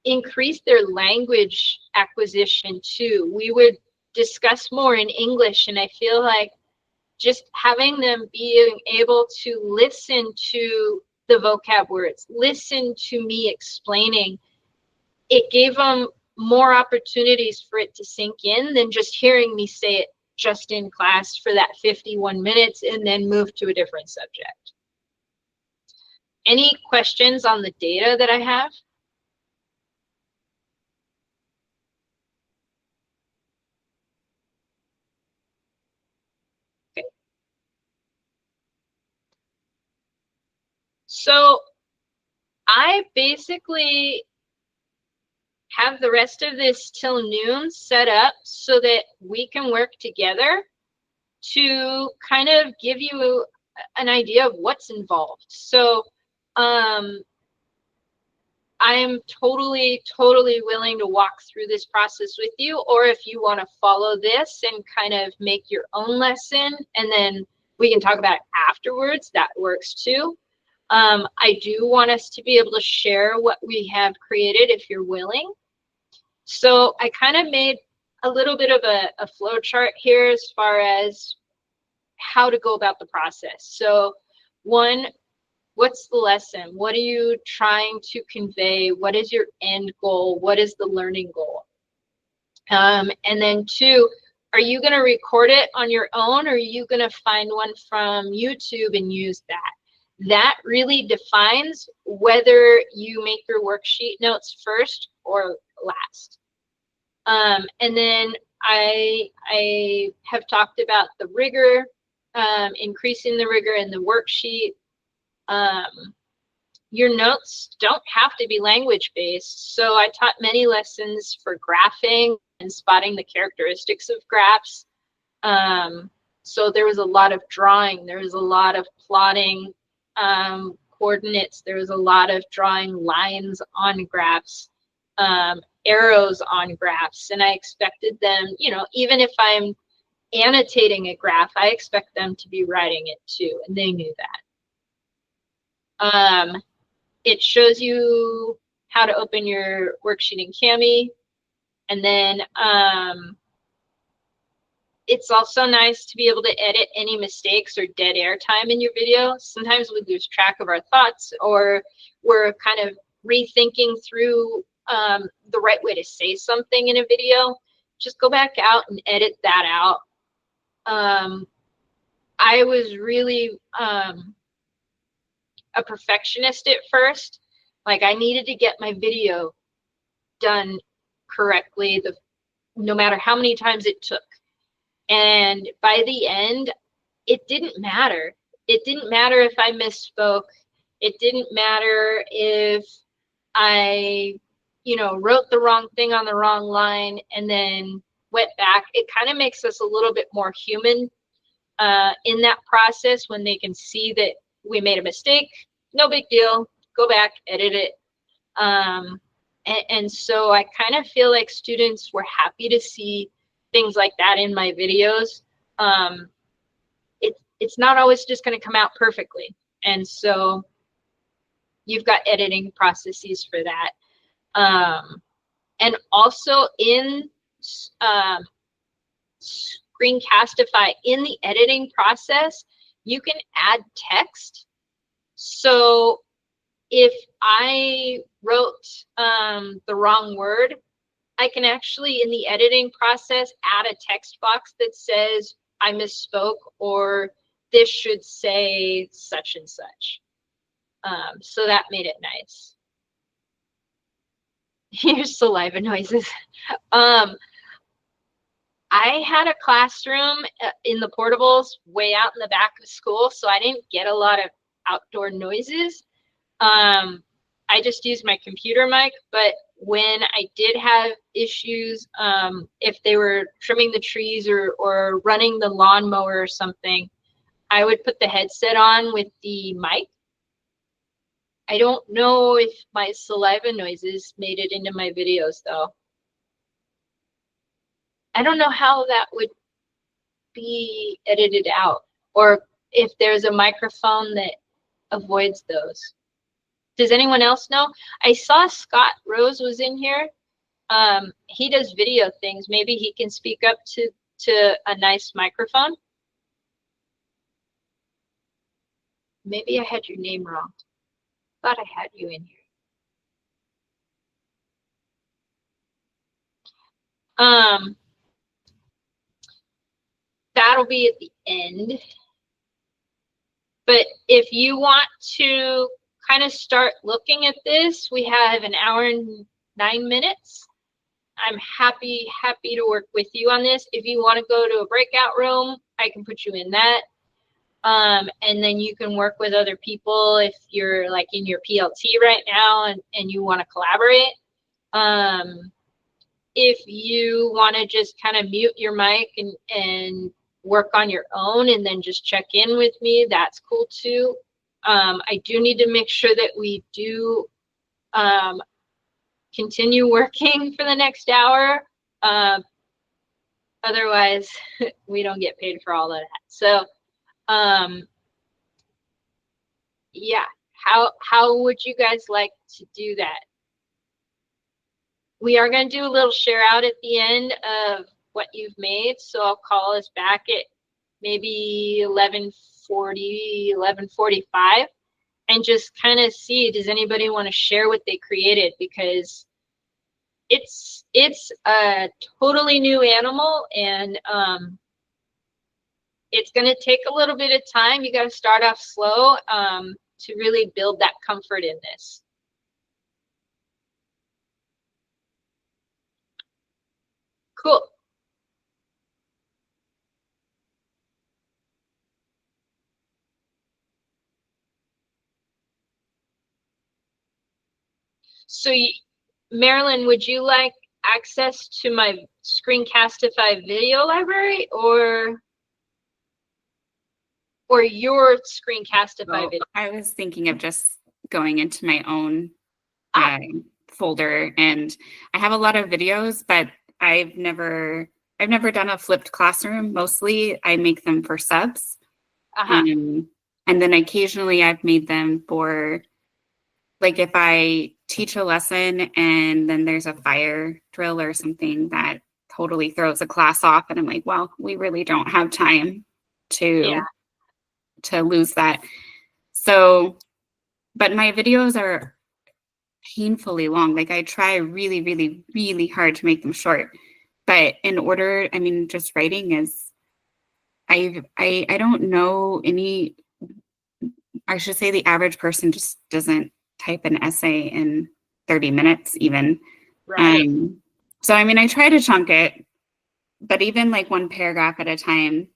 increase their language acquisition too. We would discuss more in English, and I feel like just having them being able to listen to the vocab words, listen to me explaining, it gave them more opportunities for it to sink in than just hearing me say it just in class for that 51 minutes and then move to a different subject. Any questions on the data that I have? Okay. So I basically have the rest of this till noon set up so that we can work together to kind of give you an idea of what's involved. So I'm totally willing to walk through this process with you, or if you want to follow this and kind of make your own lesson and then we can talk about it afterwards, that works too. I do want us to be able to share what we have created if you're willing. So I kind of made a little bit of a flow chart here as far as how to go about the process. So 1, what's the lesson? What are you trying to convey? What is your end goal? What is the learning goal? And then 2, are you going to record it on your own, or are you going to find one from YouTube and use that? That really defines whether you make your worksheet notes first or last. And then I have talked about the rigor, increasing the rigor in the worksheet. Your notes don't have to be language based. So I taught many lessons for graphing and spotting the characteristics of graphs. So there was a lot of drawing, there was a lot of plotting, coordinates. There was a lot of drawing lines on graphs, arrows on graphs, and I expected them, you know, even if I'm annotating a graph, I expect them to be writing it too, and they knew that. It shows you how to open your worksheet in Kami, and then it's also nice to be able to edit any mistakes or dead air time in your video. Sometimes we lose track of our thoughts, or we're kind of rethinking through the right way to say something in a video. Just go back out and edit that out. I was really a perfectionist at first. Like, I needed to get my video done correctly, no matter how many times it took. And by the end, it didn't matter. It didn't matter if I misspoke. It didn't matter if I, you know, wrote the wrong thing on the wrong line and then went back. It kind of makes us a little bit more human in that process when they can see that we made a mistake. No big deal. Go back, edit it. And so I kind of feel like students were happy to see things like that in my videos. It's not always just going to come out perfectly. And so you've got editing processes for that. And also in Screencastify, in the editing process, you can add text. So if I wrote the wrong word, I can actually, in the editing process, add a text box that says I misspoke, or this should say such and such. So that made it nice. Here's saliva noises. I had a classroom in the portables way out in the back of school, so I didn't get a lot of outdoor noises. I just used my computer mic, but when I did have issues, if they were trimming the trees or running the lawnmower or something, I would put the headset on with the mic. I don't know if my saliva noises made it into my videos, though. I don't know how that would be edited out, or if there's a microphone that avoids those. Does anyone else know? I saw Scott Rose was in here. He does video things. Maybe he can speak up to a nice microphone. Maybe I had your name wrong. Thought I had you in here. That'll be at the end. But if you want to kind of start looking at this, we have an hour and 9 minutes. I'm happy to work with you on this. If you want to go to a breakout room, I can put you in that. And then you can work with other people if you're like in your PLT right now and you want to collaborate. If you want to just kind of mute your mic and work on your own and then just check in with me, that's cool too. I do need to make sure that we do continue working for the next hour. Otherwise, we don't get paid for all of that. So, yeah, how would you guys like to do that? We are going to do a little share out at the end of what you've made. So I'll call us back at maybe 11:40, 11:45, and just kind of see, does anybody want to share what they created? Because it's a totally new animal, and it's going to take a little bit of time. You got to start off slow to really build that comfort in this. Cool. So, Marilyn, would you like access to my Screencastify video library, or or your screencastify Well, video? I was thinking of just going into my own Ah. folder, and I have a lot of videos, but I've never done a flipped classroom. Mostly I make them for subs. Uh-huh. And then occasionally I've made them for, like, if I teach a lesson and then there's a fire drill or something that totally throws a class off, and I'm like, well, we really don't have time to lose that. So, but my videos are painfully long. Like, I try really, really, really hard to make them short. But in order, I mean, just writing is, I don't know any, I should say the average person just doesn't type an essay in 30 minutes even. Right. So, I mean, I try to chunk it, but even like one paragraph at a time,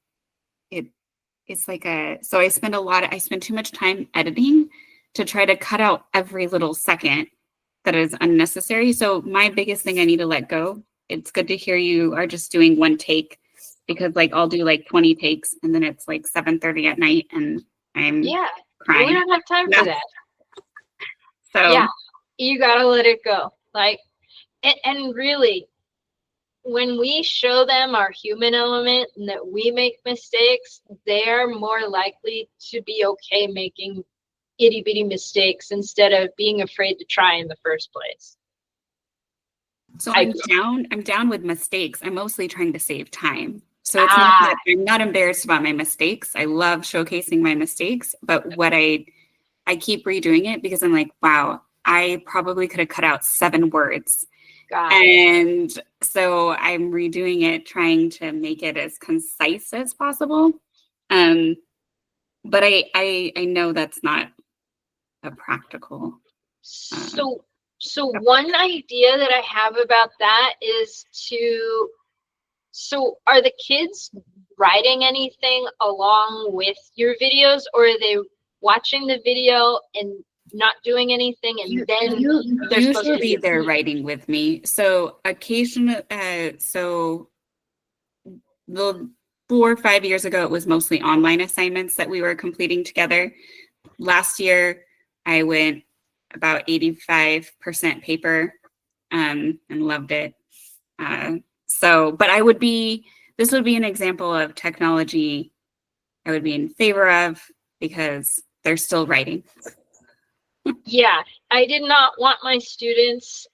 it's like so I spend too much time editing to try to cut out every little second that is unnecessary. So my biggest thing I need to let go. It's good to hear you are just doing one take, because like I'll do like 20 takes and then it's like 7:30 at night and I'm crying. We don't have time for that. So yeah, you gotta let it go. Like, and really, when we show them our human element and that we make mistakes, they're more likely to be okay making itty bitty mistakes instead of being afraid to try in the first place. So I'm down with mistakes. I'm mostly trying to save time. So it's not that I'm not embarrassed about my mistakes. I love showcasing my mistakes, but what I keep redoing it because I'm like, wow, I probably could have cut out 7 words. And so I'm redoing it, trying to make it as concise as possible. But I know that's not a practical. So one idea that I have about that is so are the kids writing anything along with your videos, or are they watching the video and not doing anything, and then usually they're writing with me? So occasionally, so the 4 or 5 years ago, it was mostly online assignments that we were completing together. Last year, I went about 85% paper, and loved it. But this would be an example of technology I would be in favor of because they're still writing. Yeah, I did not want my students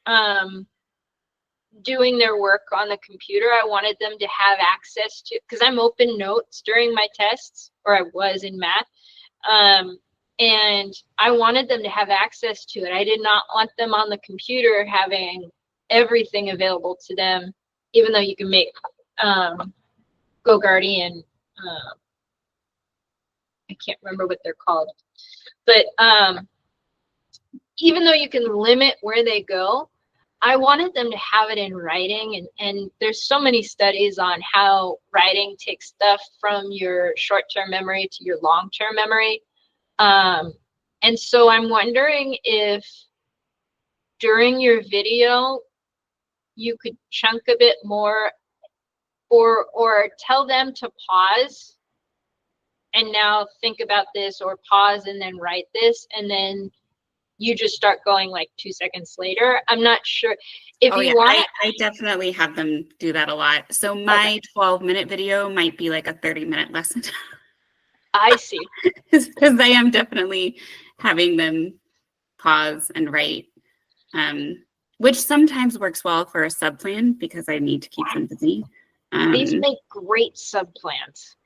doing their work on the computer. I wanted them to have access to, because I'm open notes during my tests, or I was in math. And I wanted them to have access to it. I did not want them on the computer having everything available to them, even though you can make GoGuardian, I can't remember what they're called, but even though you can limit where they go, I wanted them to have it in writing, and there's so many studies on how writing takes stuff from your short-term memory to your long-term memory. And so I'm wondering if during your video, you could chunk a bit more, or tell them to pause and now think about this, or pause and then write this, and then you just start going like 2 seconds later. I'm not sure if you want. I definitely have them do that a lot. So my 12-minute video might be like a 30-minute lesson. I see. Because I am definitely having them pause and write, which sometimes works well for a sub plan because I need to keep them busy. These make great sub plans.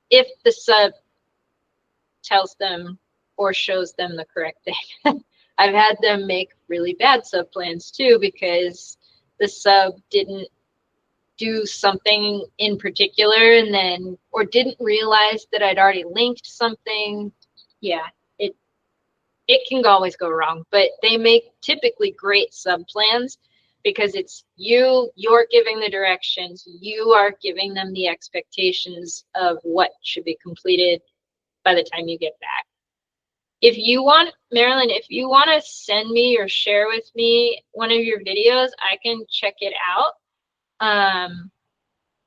If the sub tells them or shows them the correct thing. I've had them make really bad sub plans too because the sub didn't do something in particular and then, or didn't realize that I'd already linked something. Yeah, it can always go wrong, but they make typically great sub plans because it's you're giving the directions, you are giving them the expectations of what should be completed by the time you get back. If you want, Marilyn, if you want to send me or share with me one of your videos, I can check it out.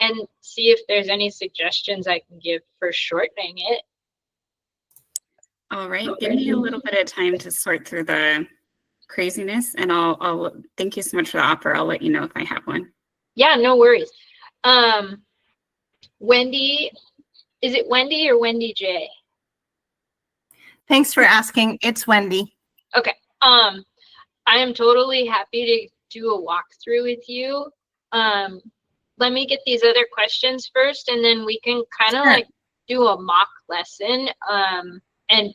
and see if there's any suggestions I can give for shortening it. All right, give me a little bit of time to sort through the craziness, and I'll thank you so much for the offer. I'll let you know if I have one. Yeah, no worries. Wendy, is it Wendy or Wendy J? Thanks for asking. It's Wendy. Okay. I am totally happy to do a walkthrough with you. Let me get these other questions first, and then we can kind of Sure. like do a mock lesson. And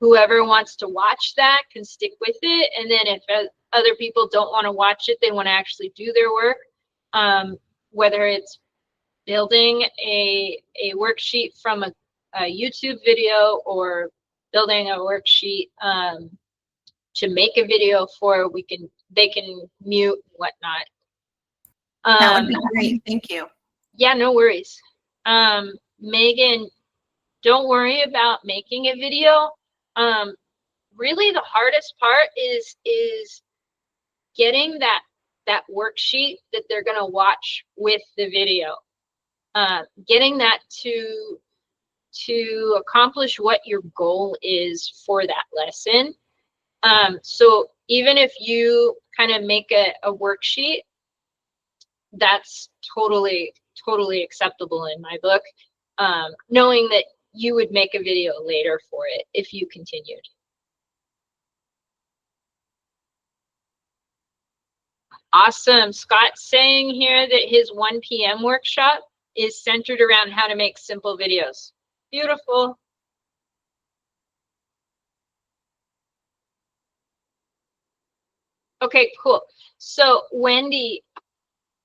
whoever wants to watch that can stick with it. And then if other people don't want to watch it, they want to actually do their work, whether it's building a worksheet from a YouTube video or building a worksheet to make a video for, they can mute and whatnot. That would be great. Thank you. Yeah, no worries. Megan, don't worry about making a video. Really the hardest part is getting that worksheet that they're going to watch with the video. Getting that to accomplish what your goal is for that lesson. So even if you kind of make a worksheet, that's totally acceptable in my book, knowing that you would make a video later for it if you continued. Awesome. Scott's saying here that his 1 p.m. workshop is centered around how to make simple videos. Beautiful. Okay, cool. So Wendy,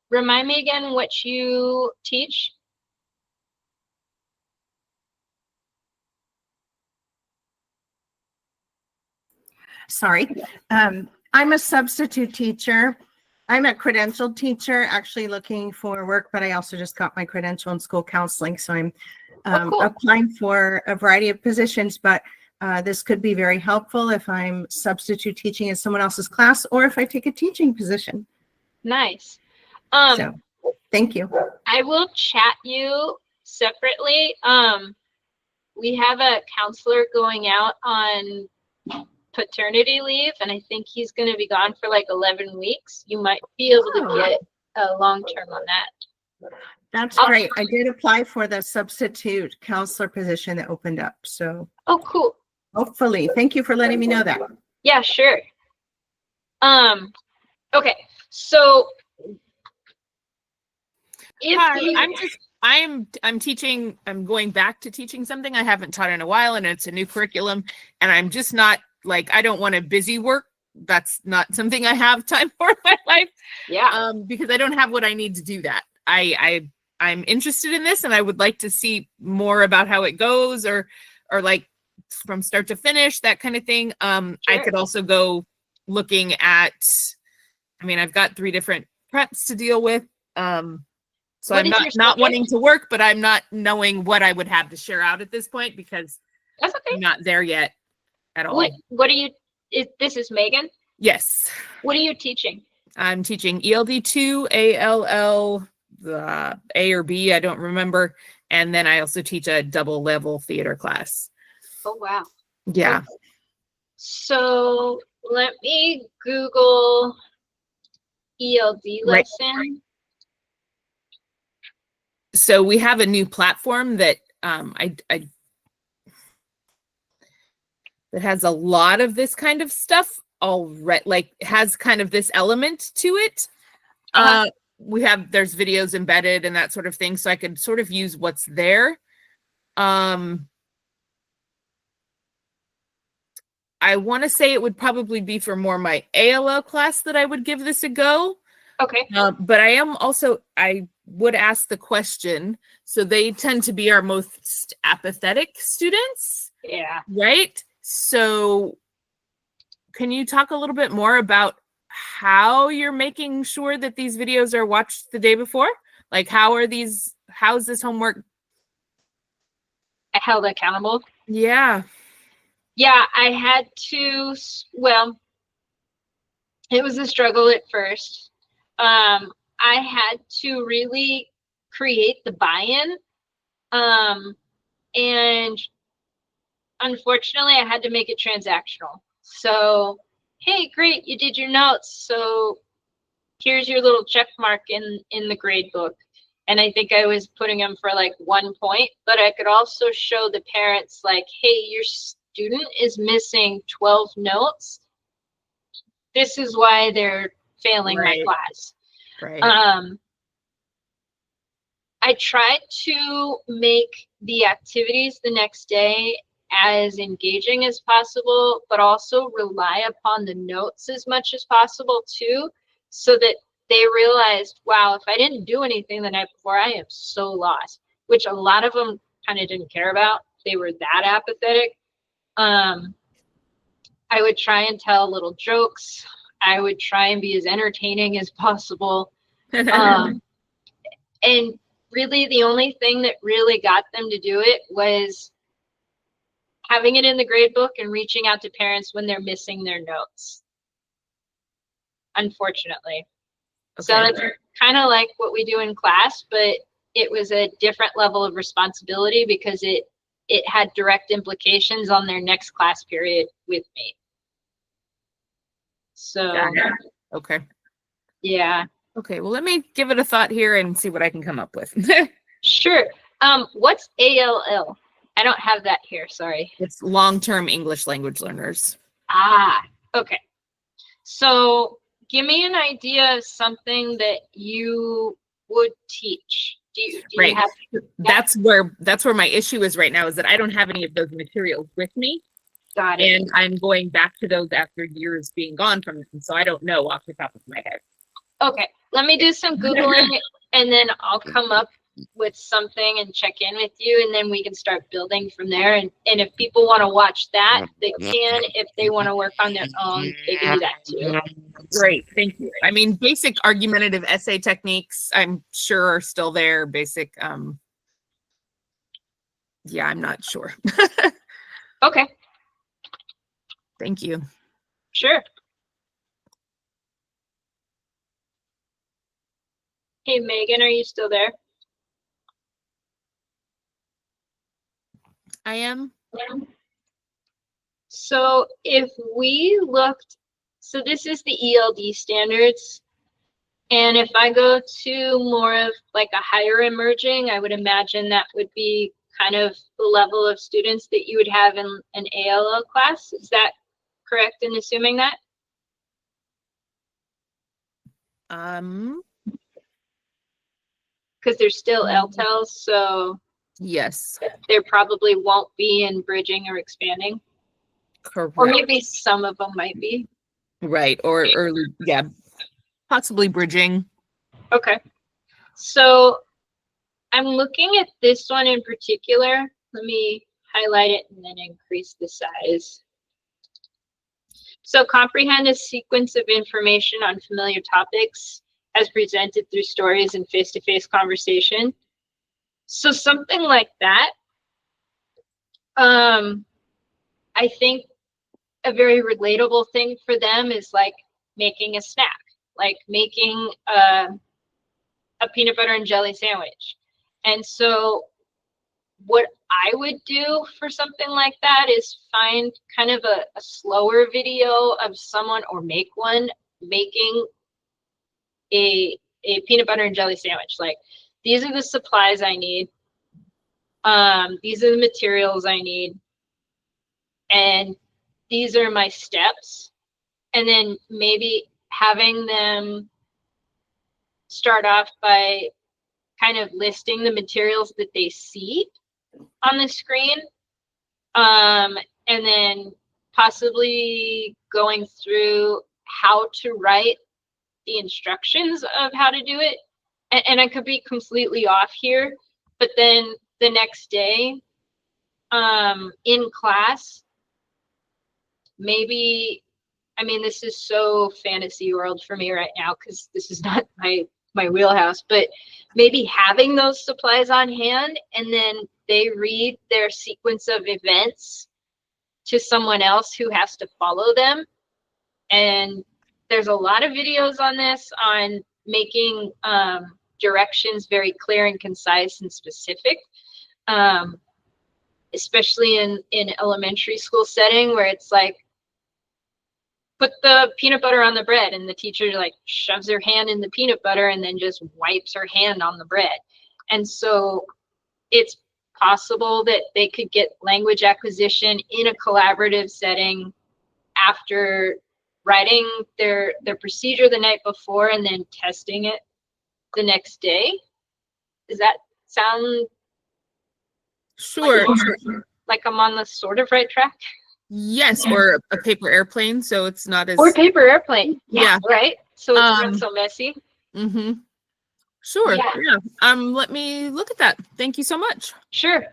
remind me again what you teach. Sorry. I'm a substitute teacher. I'm a credentialed teacher, actually looking for work, but I also just got my credential in school counseling. So I'm cool. applying for a variety of positions, but this could be very helpful if I'm substitute teaching in someone else's class or if I take a teaching position. Nice. So thank you. I will chat you separately. We have a counselor going out on paternity leave, and I think he's going to be gone for like 11 weeks. You might be able to get a long term on that. That's great. I did apply for the substitute counselor position that opened up. So Oh, cool. hopefully, thank you for letting me know that. Yeah, sure. Okay, so if Hi, you, I'm teaching, I'm going back to teaching something I haven't taught in a while, and it's a new curriculum, and I'm just not like, I don't want to busy work. That's not something I have time for in my life. yeah, Because I don't have what I need to do that. I'm interested in this, and I would like to see more about how it goes, or like from start to finish, that kind of thing. I Sure. could also go looking at, I mean, I've got 3 different preps to deal with. So What I'm is your not wanting subject? to work, but I'm not knowing what I would have to share out at this point because that's okay. I'm not there yet at all. What are you? This is Megan. Yes, What are you teaching? I'm teaching ELD2, ALL, the A or B, I don't remember. And then I also teach a double level theater class. Oh wow. Yeah. So let me Google ELD Right. lesson. So we have a new platform that that has a lot of this kind of stuff already, like has kind of this element to it. There's videos embedded and that sort of thing, so I could sort of use what's there. I want to say it would probably be for more my ALL class that I would give this a go. Okay. But I would ask the question. So they tend to be our most apathetic students, Yeah. right? So can you talk a little bit more about how you're making sure that these videos are watched the day before? Like how's this homework Held accountable. Yeah. Yeah, I had to, well, it was a struggle at first. I had to really create the buy-in. And unfortunately, I had to make it transactional. So, hey, great, you did your notes. So here's your little check mark in the grade book. And I think I was putting them for like 1 point, but I could also show the parents like, hey, your student is missing 12 notes. This is why they're failing my class. Right. I tried to make the activities the next day as engaging as possible, but also rely upon the notes as much as possible too, so that they realized, wow, if I didn't do anything the night before, I am so lost, which a lot of them kind of didn't care about. They were that apathetic. I would try and tell little jokes. I would try and be as entertaining as possible. And really the only thing that really got them to do it was having it in the grade book and reaching out to parents when they're missing their notes, unfortunately. Okay. So it's kind of like what we do in class, but it was a different level of responsibility because it had direct implications on their next class period with me. So, Okay. yeah. Okay, well, let me give it a thought here and see what I can come up with. Sure. What's ALL? I don't have that here, sorry. It's long-term English language learners. Ah, okay. So give me an idea of something that you would teach. Do you Right. have? That's where my issue is right now, is that I don't have any of those materials with me. Got it. And I'm going back to those after years being gone from them. So I don't know off the top of my head. Okay, let me do some Googling and then I'll come up with something and check in with you, and then we can start building from there. And if people want to watch that, they can. If they want to work on their own, they can do that too. Great, thank you. I mean, basic argumentative essay techniques, I'm sure are still there. Basic, yeah, I'm not sure. Okay, Thank you. sure. Hey, Megan, are you still there? I am. So if we looked, so this is the ELD standards. And if I go to more of like a higher emerging, I would imagine that would be kind of the level of students that you would have in an ALL class. Is that correct in assuming that? Because there's still LTELs, so Yes, there probably won't be in bridging or expanding. correct. Or maybe some of them might be. Right, or yeah, possibly bridging. Okay. So I'm looking at this one in particular. Let me highlight it and then increase the size. So comprehend a sequence of information on familiar topics as presented through stories and face-to-face conversation. So something like that. I think a very relatable thing for them is like making a snack, like making a peanut butter and jelly sandwich. And so what I would do for something like that is find kind of a slower video of someone, or make one making a peanut butter and jelly sandwich. Like, these are the supplies I need. These are the materials I need. And these are my steps. And then maybe having them start off by kind of listing the materials that they see on the screen. And then possibly going through how to write the instructions of how to do it. And I could be completely off here, but then the next day in class, maybe, I mean, this is so fantasy world for me right now because this is not my wheelhouse, but maybe having those supplies on hand, and then they read their sequence of events to someone else who has to follow them. And there's a lot of videos on this, on making directions very clear and concise and specific, especially in elementary school setting where it's like, put the peanut butter on the bread, and the teacher like shoves her hand in the peanut butter and then just wipes her hand on the bread. And so it's possible that they could get language acquisition in a collaborative setting after writing their procedure the night before and then testing it the next day. Does that sound Sure. like I'm on the sort of right track? Yes, or a paper airplane, so it's not as. Or paper airplane. Yeah. Right. So it's not so messy. Mm-hmm. Sure. Yeah. Yeah. Let me look at that. Thank you so much. Sure.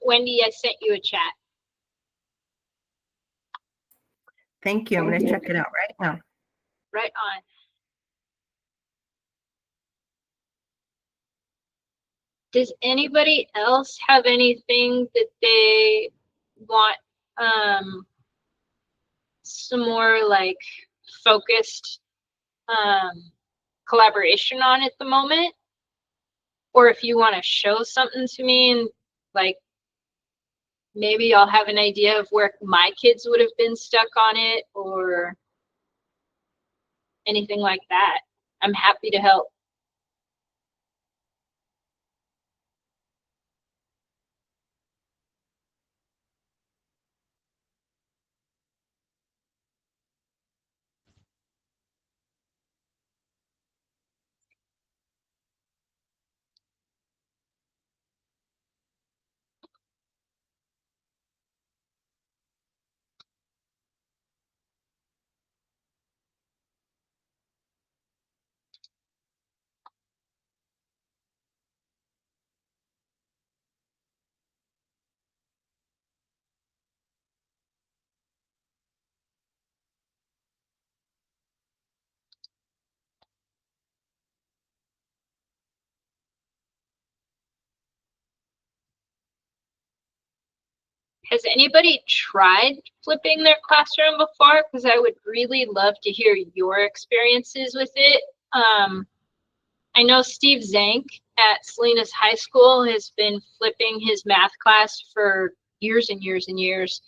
Wendy, I sent you a chat. Thank you. I'm going to check it out right now. Right on. Does anybody else have anything that they want some more like focused collaboration on at the moment? Or if you want to show something to me and like maybe I'll have an idea of where my kids would have been stuck on it or anything like that. I'm happy to help. Has anybody tried flipping their classroom before? Because I would really love to hear your experiences with it. I know Steve Zank at Salinas High School has been flipping his math class for years and years and years.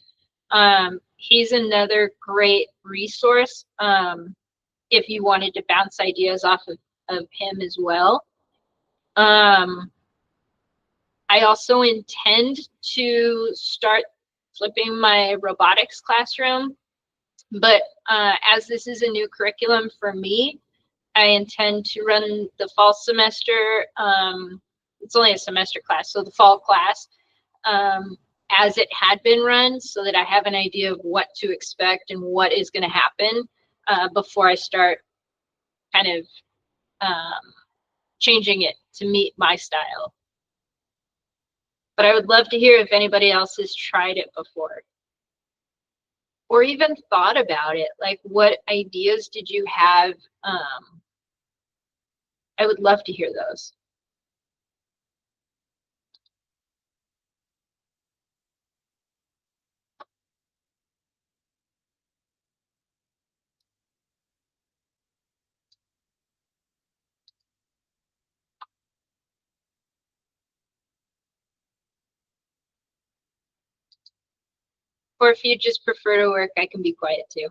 He's another great resource if you wanted to bounce ideas off of him as well. I also intend to start flipping my robotics classroom, but as this is a new curriculum for me, I intend to run the fall semester. It's only a semester class, so the fall class as it had been run, so that I have an idea of what to expect and what is going to happen before I start kind of changing it to meet my style. But I would love to hear if anybody else has tried it before or even thought about it. Like, what ideas did you have? I would love to hear those. Or if you just prefer to work, I can be quiet too.